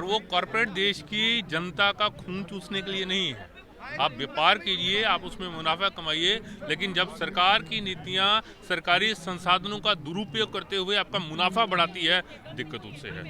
और वो कॉरपोरेट देश की जनता का खून चूसने के लिए नहीं है। आप व्यापार कीजिए, आप उसमें मुनाफा कमाइए, लेकिन जब सरकार की नीतियां सरकारी संसाधनों का दुरुपयोग करते हुए आपका मुनाफा बढ़ाती है, दिक्कत उससे है।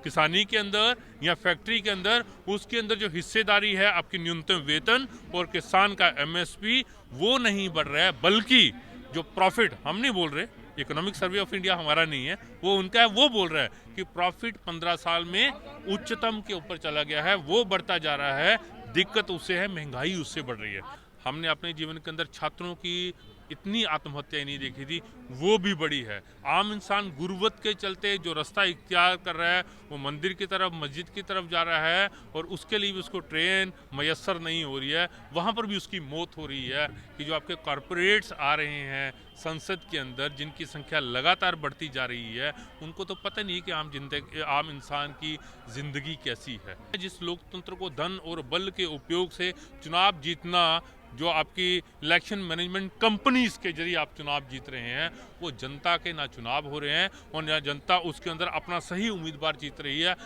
किसानी के अंदर या फैक्ट्री के अंदर उसके अंदर जो हिस्सेदारी है आपकी न्यूनतम वेतन और किसान का एमएसपी, वो नहीं बढ़ रहा है, बल्कि जो प्रॉफिट, हम नहीं बोल रहे, इकोनॉमिक सर्वे ऑफ इंडिया हमारा नहीं है, वो उनका है, वो बोल रहा है कि प्रॉफिट 15 साल में उच्चतम के ऊपर चला गया है, वो बढ़ता जा रहा है। दिक्कत उससे है, महंगाई उससे बढ़ रही है। हमने अपने जीवन के अंदर छात्रों की इतनी आत्महत्याएं नहीं देखी थी, वो भी बड़ी है। आम इंसान गुर्बत के चलते जो रास्ता इख्तियार कर रहा है, वो मंदिर की तरफ, मस्जिद की तरफ जा रहा है, और उसके लिए भी उसको ट्रेन मयसर नहीं हो रही है, वहाँ पर भी उसकी मौत हो रही है। कि जो आपके कॉरपोरेट्स आ रहे हैं संसद के अंदर, जिनकी संख्या लगातार बढ़ती जा रही है, उनको तो पता नहीं कि आम इंसान की जिंदगी कैसी है। जिस लोकतंत्र को धन और बल के उपयोग से चुनाव जीतना, जो आपकी इलेक्शन मैनेजमेंट कंपनीज के जरिए आप चुनाव जीत रहे हैं, वो जनता के ना चुनाव हो रहे हैं और ना जनता उसके अंदर अपना सही उम्मीदवार जीत रही है।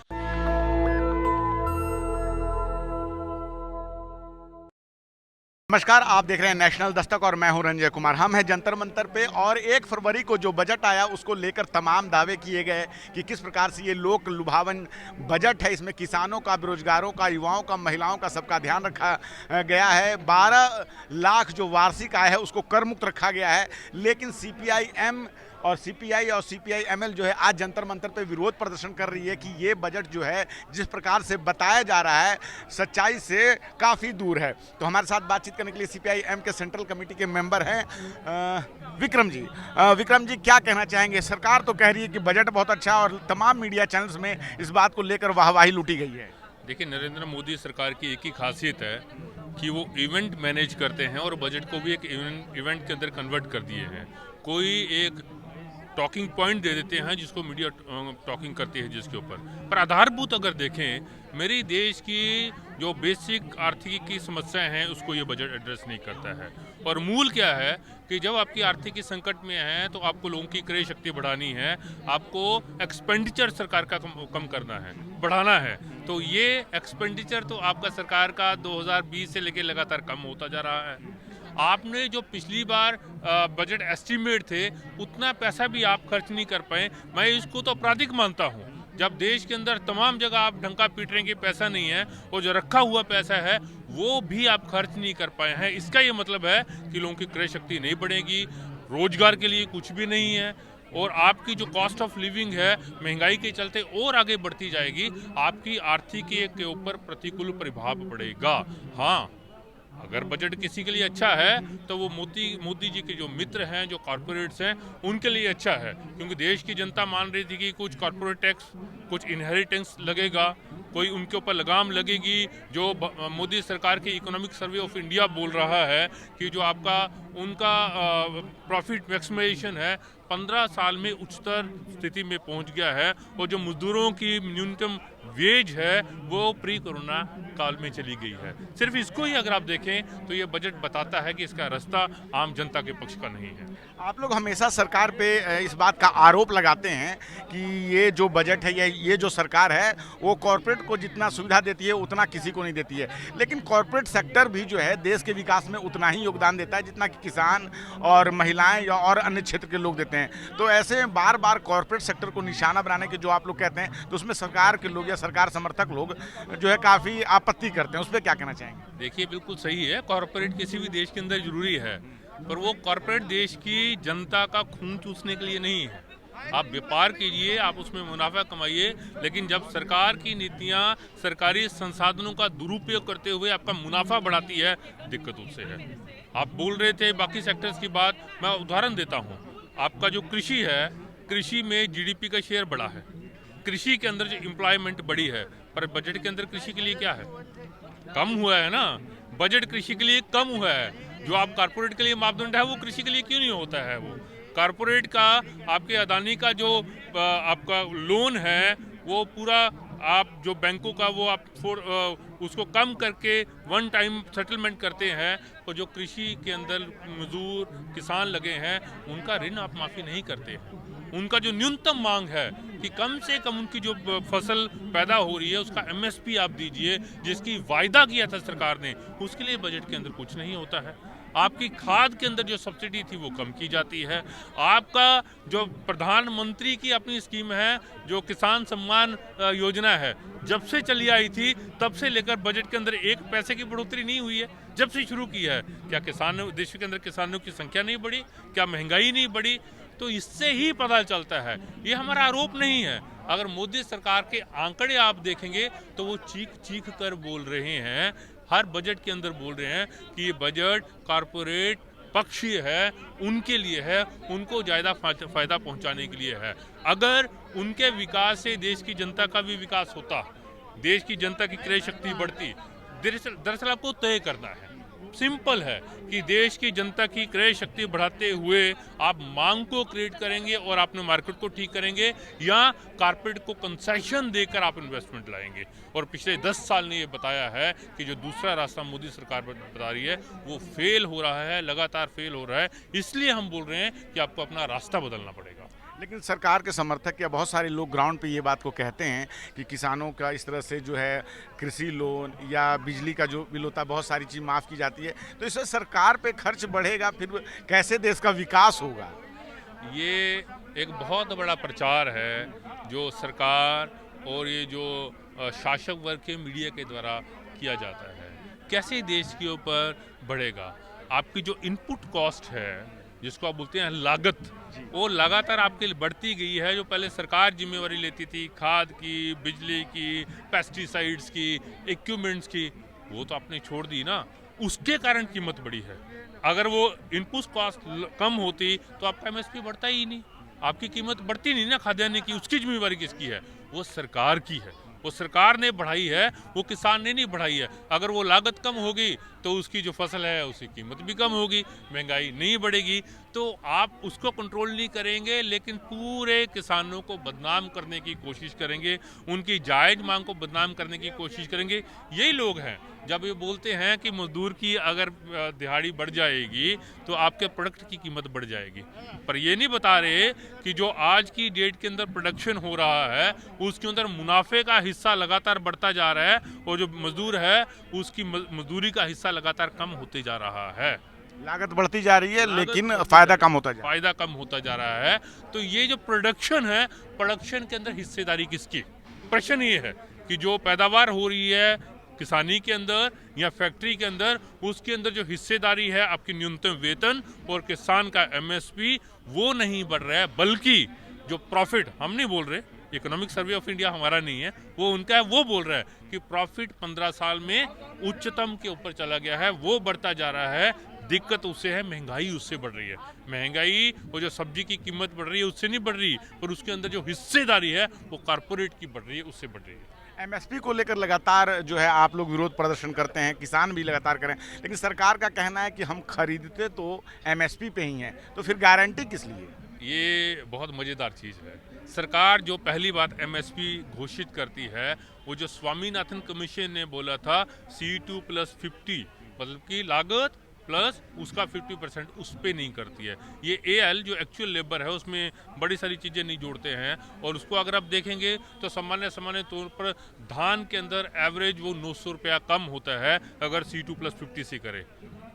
नमस्कार, आप देख रहे हैं नेशनल दस्तक और मैं हूं रंजय कुमार। हम हैं जंतर मंतर पे और 1 फरवरी को जो बजट आया उसको लेकर तमाम दावे किए गए कि किस प्रकार से ये लोक लुभावन बजट है। इसमें किसानों का, बेरोजगारों का, युवाओं का, महिलाओं का, सबका ध्यान रखा गया है। 12 लाख जो वार्षिक आय है उसको कर मुक्त रखा गया है। लेकिन सीपीआईएम और सीपीआई और सीपीआईएमएल जो है आज जंतर मंतर पे विरोध प्रदर्शन कर रही है कि ये बजट जो है जिस प्रकार से बताया जा रहा है सच्चाई से काफ़ी दूर है। तो हमारे साथ बातचीत करने के लिए सीपीआईएम के सेंट्रल कमेटी के मेंबर हैं विक्रम जी। विक्रम जी, क्या कहना चाहेंगे? सरकार तो कह रही है कि बजट बहुत अच्छा और तमाम मीडिया चैनल्स में इस बात को लेकर वाहवाही लूटी गई है। देखिए, नरेंद्र मोदी सरकार की एक ही खासियत है कि वो इवेंट मैनेज करते हैं और बजट को भी एक इवेंट के अंदर कन्वर्ट कर दिए हैं। कोई एक टॉकिंग पॉइंट दे देते हैं जिसको मीडिया टॉकिंग करती है जिसके ऊपर, पर आधारभूत अगर देखें, मेरी देश की जो बेसिक आर्थिकी की समस्याएं हैं उसको ये बजट एड्रेस नहीं करता है। और मूल क्या है कि जब आपकी आर्थिकी संकट में है तो आपको लोगों की क्रय शक्ति बढ़ानी है, आपको एक्सपेंडिचर सरकार का कम करना है, बढ़ाना है। तो ये एक्सपेंडिचर तो आपका सरकार का 2020 से लेकर लगातार कम होता जा रहा है। आपने जो पिछली बार बजट एस्टीमेट थे उतना पैसा भी आप खर्च नहीं कर पाए। मैं इसको तो आपराधिक मानता हूँ। जब देश के अंदर तमाम जगह आप ढंका पीट रहे हैं कि पैसा नहीं है, और जो रखा हुआ पैसा है वो भी आप खर्च नहीं कर पाए हैं, इसका ये मतलब है कि लोगों की क्रय शक्ति नहीं बढ़ेगी, रोजगार के लिए कुछ भी नहीं है, और आपकी जो कॉस्ट ऑफ लिविंग है महंगाई के चलते और आगे बढ़ती जाएगी। आपकी आर्थिकी के ऊपर प्रतिकूल प्रभाव पड़ेगा। हाँ, अगर बजट किसी के लिए अच्छा है तो वो मोदी जी के जो मित्र हैं, जो कॉरपोरेट्स हैं, उनके लिए अच्छा है, क्योंकि देश की जनता मान रही थी कि कुछ कॉरपोरेट टैक्स, कुछ इनहेरिटेंस लगेगा, कोई उनके ऊपर लगाम लगेगी। जो मोदी सरकार की इकोनॉमिक सर्वे ऑफ इंडिया बोल रहा है कि जो आपका उनका प्रॉफिट मैक्सिमाइजेशन है 15 साल में उच्चतर स्थिति में पहुंच गया है, और जो मजदूरों की न्यूनतम वेज है वो प्री कोरोना काल में चली गई है। सिर्फ इसको ही अगर आप देखें तो ये बजट बताता है कि इसका रास्ता आम जनता के पक्ष का नहीं है। आप लोग हमेशा सरकार पे इस बात का आरोप लगाते हैं कि ये जो बजट है, ये जो सरकार है वो कॉरपोरेट को जितना सुविधा देती है उतना किसी को नहीं देती है। लेकिन कॉरपोरेट सेक्टर भी जो है देश के विकास में उतना ही योगदान देता है जितना कि किसान और महिलाएं या और अन्य क्षेत्र के लोग देते हैं। तो ऐसे बार बार कॉरपोरेट सेक्टर को निशाना बनाने के जो आप लोग कहते हैं, तो उसमें सरकार के लोग या सरकार समर्थक लोग जो है काफ़ी आपत्ति करते हैं, उस पर क्या कहना चाहेंगे? देखिए, बिल्कुल सही है, कॉरपोरेट किसी भी देश के अंदर जरूरी है, पर वो कॉरपोरेट देश की जनता का खून चूसने के लिए नहीं है। आप व्यापार कीजिए, आप उसमें मुनाफा कमाइए, लेकिन जब सरकार की नीतियां सरकारी संसाधनों का दुरुपयोग करते हुए आपका मुनाफा बढ़ाती है, दिक्कत उससे है। आप बोल रहे थे बाकी सेक्टर्स की बात, मैं उदाहरण देता हूं। आपका जो कृषि है, कृषि में जीडीपी का शेयर बढ़ा है, कृषि के अंदर जो एम्प्लॉयमेंट बढ़ी है, पर बजट के अंदर कृषि के लिए क्या है? कम हुआ है ना। बजट कृषि के लिए कम हुआ है। जो आप कारपोरेट के लिए मापदंड है वो कृषि के लिए क्यों नहीं होता है? वो कारपोरेट का, आपके अदानी का जो आपका लोन है वो पूरा आप जो बैंकों का वो आप उसको कम करके वन टाइम सेटलमेंट करते हैं, और जो कृषि के अंदर मजदूर किसान लगे हैं उनका ऋण आप माफ़ी नहीं करते हैं। उनका जो न्यूनतम मांग है कि कम से कम उनकी जो फसल पैदा हो रही है उसका एमएसपी आप दीजिए, जिसकी वायदा किया था सरकार ने, उसके लिए बजट के अंदर कुछ नहीं होता है। आपकी खाद के अंदर जो सब्सिडी थी वो कम की जाती है। आपका जो प्रधानमंत्री की अपनी स्कीम है, जो किसान सम्मान योजना है, जब से चली आई थी तब से लेकर बजट के अंदर एक पैसे की बढ़ोतरी नहीं हुई है। जब से शुरू की है, क्या किसानों देश के अंदर किसानों की संख्या नहीं बढ़ी? क्या महंगाई नहीं बढ़ी? तो इससे ही पता चलता है, ये हमारा आरोप नहीं है। अगर मोदी सरकार के आंकड़े आप देखेंगे तो वो चीख चीख कर बोल रहे हैं, हर बजट के अंदर बोल रहे हैं कि ये बजट कारपोरेट पक्षीय है, उनके लिए है, उनको ज़्यादा फायदा पहुंचाने के लिए है। अगर उनके विकास से देश की जनता का भी विकास होता, देश की जनता की क्रय शक्ति बढ़ती, दरअसल आपको तय करना है, सिंपल है कि देश की जनता की क्रय शक्ति बढ़ाते हुए आप मांग को क्रिएट करेंगे और आपने मार्केट को ठीक करेंगे, या कारपोरेट को कंसेशन देकर आप इन्वेस्टमेंट लाएंगे। और पिछले 10 साल ने ये बताया है कि जो दूसरा रास्ता मोदी सरकार बता रही है वो फेल हो रहा है, लगातार फेल हो रहा है। इसलिए हम बोल रहे हैं कि आपको अपना रास्ता बदलना पड़ेगा। लेकिन सरकार के समर्थक या बहुत सारे लोग ग्राउंड पे ये बात को कहते हैं कि किसानों का इस तरह से जो है कृषि लोन या बिजली का जो बिल होता है, बहुत सारी चीज़ माफ़ की जाती है, तो इससे सरकार पे खर्च बढ़ेगा, फिर कैसे देश का विकास होगा? ये एक बहुत बड़ा प्रचार है जो सरकार और ये जो शासक वर्ग के मीडिया के द्वारा किया जाता है। कैसे देश के ऊपर बढ़ेगा? आपकी जो इनपुट कॉस्ट है, जिसको आप बोलते हैं लागत, वो लगातार आपके लिए बढ़ती गई है। जो पहले सरकार जिम्मेवारी लेती थी खाद की, बिजली की, पेस्टिसाइड्स की, इक्विपमेंट्स की, वो तो आपने छोड़ दी ना, उसके कारण कीमत बढ़ी है। अगर वो इनपुट कॉस्ट कम होती तो आपका एमएसपी बढ़ता ही नहीं, आपकी कीमत बढ़ती नहीं ना खाद्यान्न की। उसकी जिम्मेवारी किसकी है? वो सरकार की है, वो सरकार ने बढ़ाई है, वो किसान ने नहीं बढ़ाई है। अगर वो लागत कम होगी तो उसकी जो फसल है उसकी कीमत भी कम होगी, महंगाई नहीं बढ़ेगी। तो आप उसको कंट्रोल नहीं करेंगे, लेकिन पूरे किसानों को बदनाम करने की कोशिश करेंगे, उनकी जायज़ मांग को बदनाम करने की कोशिश करेंगे। यही लोग हैं जब ये बोलते हैं कि मजदूर की अगर दिहाड़ी बढ़ जाएगी तो आपके प्रोडक्ट की कीमत बढ़ जाएगी, पर ये नहीं बता रहे कि जो आज की डेट के अंदर प्रोडक्शन हो रहा है उसके अंदर मुनाफे का हिस्सा लगातार बढ़ता जा रहा है, और जो मजदूर है उसकी मजदूरी का हिस्सा लगातार कम होते जा रहा है। लागत बढ़ती जा रही है लेकिन फायदा कम होता जा रहा है। फायदा कम होता जा रहा है। तो ये जो प्रोडक्शन है, प्रोडक्शन के अंदर हिस्सेदारी किसकी? प्रश्न ये है कि जो पैदावार हो रही है किसानी के अंदर या फैक्ट्री के अंदर, उसके अंदर जो हिस्सेदारी है आपकी न्यूनतम वेतन और किसान का एमएसपी, वो नहीं बढ़ रहा है, बल्कि जो प्रॉफिट, हम नहीं बोल रहे, इकोनॉमिक सर्वे ऑफ इंडिया हमारा नहीं है, वो उनका है, वो बोल रहा है कि प्रॉफिट 15 साल में उच्चतम के ऊपर चला गया है, वो बढ़ता जा रहा है। दिक्कत उससे है, महंगाई उससे बढ़ रही है। महंगाई और जो सब्जी की कीमत बढ़ रही है उससे नहीं बढ़ रही, और उसके अंदर जो हिस्सेदारी है वो कारपोरेट की बढ़ रही है, उससे बढ़ रही है। एमएसपी को लेकर लगातार जो है आप लोग विरोध प्रदर्शन करते हैं, किसान भी लगातार करें, लेकिन सरकार का कहना है कि हम खरीदते तो एमएसपी पे ही हैं, तो फिर गारंटी किस लिए? ये बहुत मज़ेदार चीज़ है। सरकार जो पहली बात एमएसपी घोषित करती है, वो जो स्वामीनाथन कमीशन ने बोला था C2+50, मतलब कि लागत प्लस उसका 50% उस पर नहीं करती है। ये एएल जो एक्चुअल लेबर है उसमें बड़ी सारी चीज़ें नहीं जोड़ते हैं, और उसको अगर आप देखेंगे तो सामान्य तौर पर धान के अंदर एवरेज वो 900 रुपया कम होता है अगर C2+50 से करे।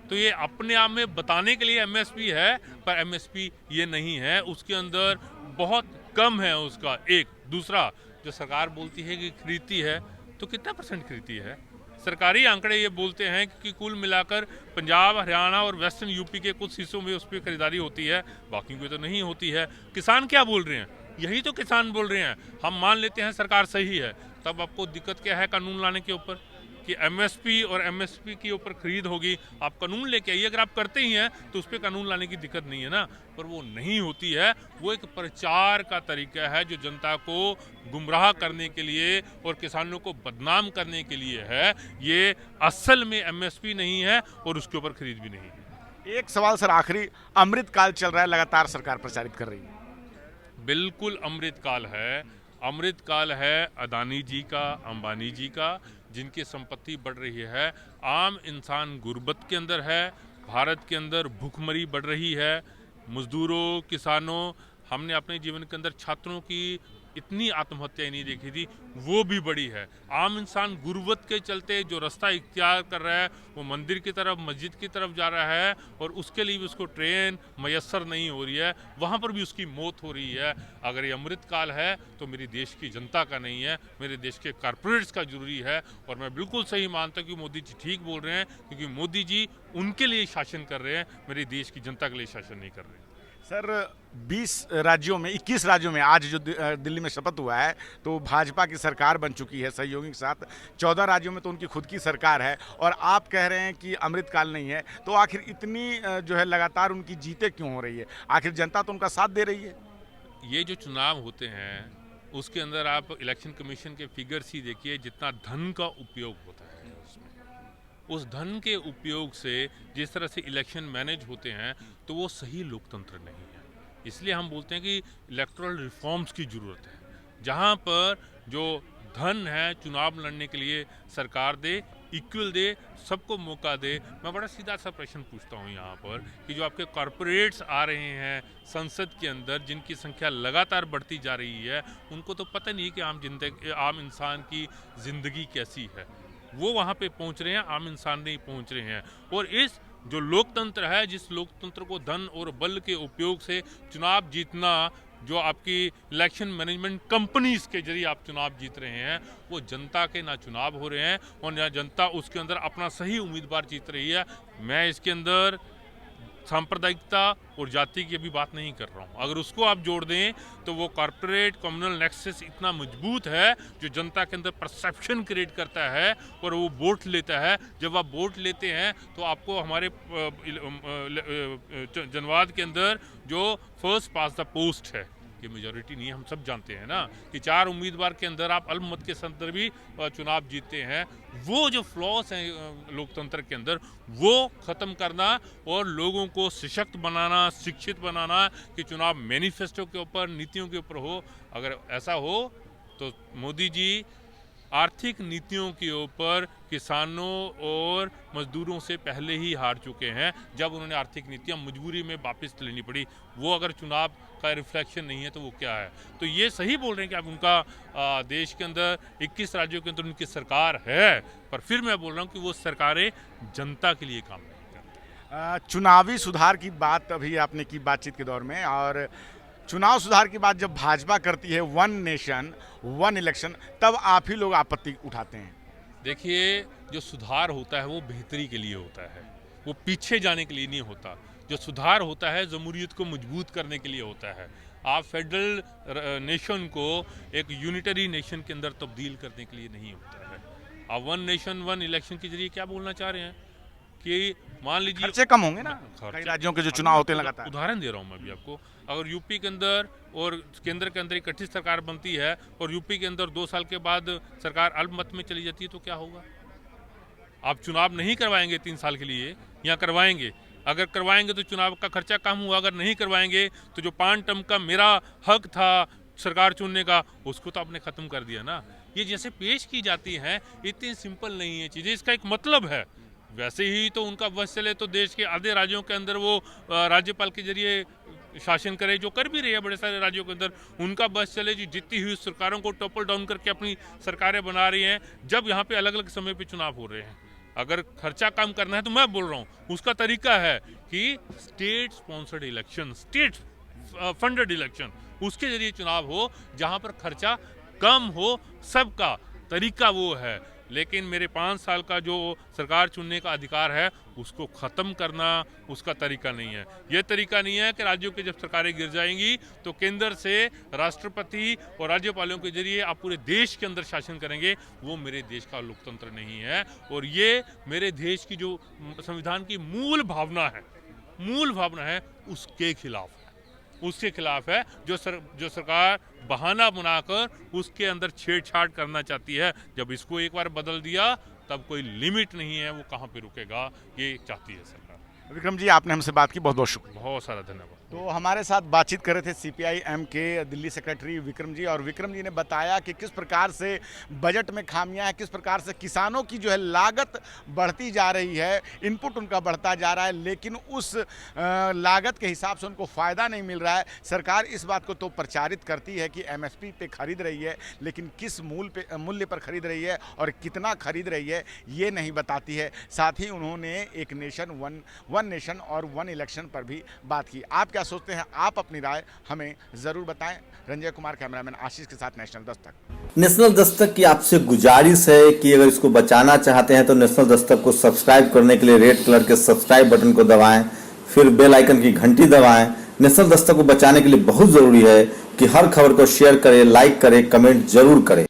तो ये अपने आप में बताने के लिए एमएसपी है, पर एमएसपी ये नहीं है, उसके अंदर बहुत कम है उसका। एक दूसरा, जो सरकार बोलती है कि खरीदती है, तो कितना % खरीदती है? सरकारी आंकड़े ये बोलते हैं कि कुल मिलाकर पंजाब, हरियाणा और वेस्टर्न यूपी के कुछ हिस्सों में उस पर खरीदारी होती है, बाकी कोई तो नहीं होती है। किसान क्या बोल रहे हैं? यही तो किसान बोल रहे हैं। हम मान लेते हैं सरकार सही है, तब आपको दिक्कत क्या है कानून लाने के ऊपर कि एमएसपी और एमएसपी के ऊपर खरीद होगी? आप कानून लेके आइए, अगर आप करते ही हैं तो उस पर कानून लाने की दिक्कत नहीं है ना, पर वो नहीं होती है। वो एक प्रचार का तरीका है जो जनता को गुमराह करने के लिए और किसानों को बदनाम करने के लिए है। ये असल में एमएसपी नहीं है और उसके ऊपर खरीद भी नहीं है। एक सवाल सर आखिरी, अमृतकाल चल रहा है, लगातार सरकार प्रचारित कर रही है। बिल्कुल अमृतकाल है। अमृतकाल है अदानी जी का, अंबानी जी का, जिनकी संपत्ति बढ़ रही है। आम इंसान गुर्बत के अंदर है, भारत के अंदर भूखमरी बढ़ रही है। मजदूरों, किसानों, हमने अपने जीवन के अंदर छात्रों की इतनी आत्महत्याएं नहीं देखी थी, वो भी बड़ी है। आम इंसान गुर्बत के चलते जो रास्ता इख्तियार कर रहा है वो मंदिर की तरफ, मस्जिद की तरफ जा रहा है और उसके लिए भी उसको ट्रेन मयसर नहीं हो रही है, वहाँ पर भी उसकी मौत हो रही है। अगर ये अमृतकाल है तो मेरी देश की जनता का नहीं है, मेरे देश के कारपोरेट्स का जरूरी है। और मैं बिल्कुल सही मानता हूँ कि मोदी जी ठीक बोल रहे हैं, क्योंकि मोदी जी उनके लिए शासन कर रहे हैं, मेरे देश की जनता के लिए शासन नहीं कर रहे हैं। सर 20 राज्यों में 21 राज्यों में आज जो दिल्ली में शपथ हुआ है तो भाजपा की सरकार बन चुकी है सहयोगी के साथ। 14 राज्यों में तो उनकी खुद की सरकार है और आप कह रहे हैं कि अमृतकाल नहीं है, तो आखिर इतनी जो है लगातार उनकी जीतें क्यों हो रही है? आखिर जनता तो उनका साथ दे रही है। ये जो चुनाव होते हैं उसके अंदर आप इलेक्शन कमीशन के फिगर्स ही देखिए, जितना धन का उपयोग होता है उसमें, उस धन के उपयोग से जिस तरह से इलेक्शन मैनेज होते हैं तो वो सही लोकतंत्र नहीं है। इसलिए हम बोलते हैं कि इलेक्टोरल रिफॉर्म्स की ज़रूरत है, जहाँ पर जो धन है चुनाव लड़ने के लिए सरकार दे, इक्वल दे, सबको मौका दे। मैं बड़ा सीधा सा प्रश्न पूछता हूँ यहाँ पर कि जो आपके कॉरपोरेट्स आ रहे हैं संसद के अंदर, जिनकी संख्या लगातार बढ़ती जा रही है, उनको तो पता नहीं कि आम इंसान की ज़िंदगी कैसी है। वो वहाँ पे पहुँच रहे हैं, आम इंसान नहीं पहुँच रहे हैं। और इस जो लोकतंत्र है, जिस लोकतंत्र को धन और बल के उपयोग से चुनाव जीतना, जो आपकी इलेक्शन मैनेजमेंट कंपनीज के जरिए आप चुनाव जीत रहे हैं, वो जनता के ना चुनाव हो रहे हैं और ना जनता उसके अंदर अपना सही उम्मीदवार जीत रही है। मैं इसके अंदर सांप्रदायिकता और जाति की अभी बात नहीं कर रहा हूँ। अगर उसको आप जोड़ दें तो वो कॉर्पोरेट कम्युनल नेक्सस इतना मजबूत है जो जनता के अंदर परसेप्शन क्रिएट करता है और वो वोट लेता है। जब आप वोट लेते हैं तो आपको हमारे जनवाद के अंदर जो फर्स्ट पास द पोस्ट है, ये मेजॉरिटी नहीं है, हम सब जानते हैं ना कि 4 उम्मीदवार के अंदर आप अल्पमत के संदर्भ भी चुनाव जीतते हैं। वो जो फ्लॉस हैं लोकतंत्र के अंदर, वो ख़त्म करना और लोगों को सशक्त बनाना, शिक्षित बनाना कि चुनाव मैनिफेस्टो के ऊपर, नीतियों के ऊपर हो। अगर ऐसा हो तो मोदी जी आर्थिक नीतियों के ऊपर किसानों और मजदूरों से पहले ही हार चुके हैं, जब उन्होंने आर्थिक नीतियां मजबूरी में वापस लेनी पड़ी। वो अगर चुनाव का रिफ्लेक्शन नहीं है तो वो क्या है? तो ये सही बोल रहे हैं कि अब उनका देश के अंदर 21 राज्यों के अंदर उनकी सरकार है, पर फिर मैं बोल रहा हूँ कि वो सरकारें जनता के लिए काम नहीं करती। चुनावी सुधार की बात अभी आपने की बातचीत के दौर में, और चुनाव सुधार की बात जब भाजपा करती है, 1 नेशन 1 इलेक्शन, तब आप ही लोग आपत्ति उठाते हैं। देखिए, जो सुधार होता है वो बेहतरी के लिए होता है, वो पीछे जाने के लिए नहीं होता। जो सुधार होता है जमहूरियत को मजबूत करने के लिए होता है। आप फेडरल नेशन को एक यूनिटरी नेशन के अंदर तब्दील करने के लिए नहीं होता है। आप 1 नेशन 1 इलेक्शन के जरिए क्या बोलना चाह रहे हैं कि मान लीजिए खर्चे कम होंगे ना कई राज्यों के जो चुनाव होते हैं लगातार। उदाहरण दे रहा हूँ मैं अभी आपको। अगर यूपी के अंदर और केंद्र के अंदर इकट्ठी सरकार बनती है और यूपी के अंदर 2 साल के बाद सरकार अल्पमत में चली जाती है तो क्या होगा? आप चुनाव नहीं करवाएंगे 3 साल के लिए, या करवाएंगे? अगर करवाएंगे तो चुनाव का खर्चा कम हुआ, अगर नहीं करवाएंगे तो जो 5 टर्म का मेरा हक था सरकार चुनने का, उसको तो आपने खत्म कर दिया ना। ये जैसे पेश की जाती हैं, इतनी सिंपल नहीं है चीज़ें, इसका एक मतलब है। वैसे ही तो उनका बस चले तो देश के आधे राज्यों के अंदर वो राज्यपाल के जरिए शासन करे, जो कर भी रहे हैं बड़े सारे राज्यों के अंदर। उनका बस चले जो जीती हुई सरकारों को टॉपल डाउन करके अपनी सरकारें बना रही हैं, जब यहाँ पे अलग अलग समय पे चुनाव हो रहे हैं। अगर खर्चा कम करना है तो मैं बोल रहा हूँ उसका तरीका है कि state sponsored election, state funded election, उसके जरिए चुनाव हो जहाँ पर खर्चा कम हो। सबका तरीका वो है, लेकिन मेरे 5 साल का जो सरकार चुनने का अधिकार है उसको ख़त्म करना उसका तरीका नहीं है। ये तरीका नहीं है कि राज्यों की जब सरकारें गिर जाएंगी तो केंद्र से राष्ट्रपति और राज्यपालों के जरिए आप पूरे देश के अंदर शासन करेंगे। वो मेरे देश का लोकतंत्र नहीं है, और ये मेरे देश की जो संविधान की मूल भावना है उसके खिलाफ है। उसके खिलाफ है जो सरकार बहाना बनाकर उसके अंदर छेड़छाड़ करना चाहती है। जब इसको एक बार बदल दिया तब कोई लिमिट नहीं है, वो कहाँ पे रुकेगा, ये चाहती है सरकार। विक्रम जी, आपने हमसे बात की, बहुत बहुत शुक्रिया। बहुत सारा धन्यवाद। तो हमारे साथ बातचीत कर रहे थे सीपीआई-एम के दिल्ली सेक्रेटरी विक्रम जी, और विक्रम जी ने बताया कि किस प्रकार से बजट में खामियां हैं, किस प्रकार से किसानों की जो है लागत बढ़ती जा रही है, इनपुट उनका बढ़ता जा रहा है, लेकिन उस लागत के हिसाब से उनको फ़ायदा नहीं मिल रहा है। सरकार इस बात को तो प्रचारित करती है कि एमएसपी पे खरीद रही है, लेकिन किस मूल्य पर खरीद रही है और कितना खरीद रही है ये नहीं बताती है। साथ ही उन्होंने एक नेशन वन नेशन और वन इलेक्शन पर भी बात की। आप क्या सोचते हैं? आप अपनी राय हमें ज़रूर बताएं। रंजय कुमार, कैमरामैन आशीष के साथ, नेशनल दस्तक। नेशनल दस्तक की आपसे गुजारिश है कि अगर इसको बचाना चाहते हैं तो नेशनल दस्तक को सब्सक्राइब करने के लिए रेड कलर के सब्सक्राइब बटन को दबाएं, फिर बेल आइकन की घंटी दबाएं। नेशनल दस्तक को बचाने के लिए बहुत जरूरी है कि हर खबर को शेयर करें, लाइक करें, कमेंट जरूर करें।